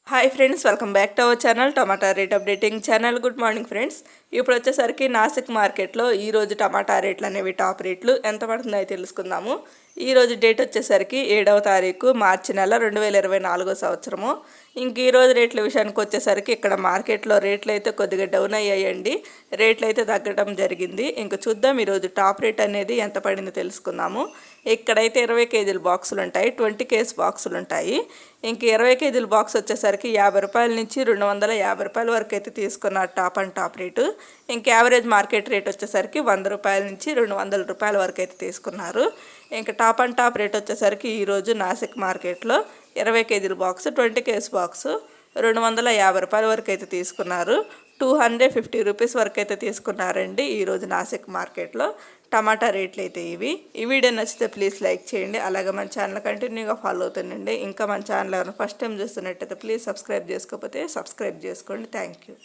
Hi friends, welcome back to our channel tomato rate updating channel. Good morning friends. ఇప్పుడు వచ్చేసరికి నాసిక్ మార్కెట్లో ఈరోజు టమాటా రేట్లు అనేవి టాప్ రేట్లు ఎంత పడుతుందో తెలుసుకుందాము. ఈరోజు డేట్ వచ్చేసరికి 7వ తారీఖు మార్చి నెల 2024 సంవత్సరము. ఇంక ఈరోజు రేట్ల విషయానికి వచ్చేసరికి ఇక్కడ మార్కెట్లో రేట్లు అయితే కొద్దిగా డౌన్ అయ్యాయండి. రేట్లు అయితే తగ్గడం జరిగింది. ఇంక చూద్దాం ఈరోజు టాప్ రేట్ అనేది ఎంత పడిందో తెలుసుకుందాము. ఇక్కడైతే 20 కేజీల బాక్సులు ఉంటాయి, 20 కేజీ బాక్సులు ఉంటాయి. ఇంక 20 కేజీల బాక్స్ వచ్చేసరికి 50 రూపాయల నుంచి 250 రూపాయల వరకు అయితే తీసుకున్నారు టాప్ అండ్ టాప్ రేటు. ఇంక యావరేజ్ మార్కెట్ రేట్ వచ్చేసరికి 100 రూపాయల నుంచి 200 రూపాయల వరకు అయితే తీసుకున్నారు. ఇంకా టాప్ అండ్ టాప్ రేట్ వచ్చేసరికి ఈరోజు నాసిక్ మార్కెట్లో 20 కేజీల బాక్స్, 20 కేజీ బాక్స్ 250 రూపాయల వరకు అయితే తీసుకున్నారు. 250 రూపీస్ వరకు అయితే తీసుకున్నారండి ఈరోజు నాసిక్ మార్కెట్లో. టమాటా రేట్లు అయితే ఇవి. ఈ వీడియో నచ్చితే ప్లీజ్ లైక్ చేయండి. అలాగే మన ఛానల్ కంటిన్యూగా ఫాలో అవుతుండండి. ఇంకా మన ఛానల్ ఎవరైనా ఫస్ట్ టైం చూస్తున్నట్టయితే ప్లీజ్ సబ్స్క్రైబ్ చేసుకోకపోతే సబ్స్క్రైబ్ చేసుకోండి. Thank you.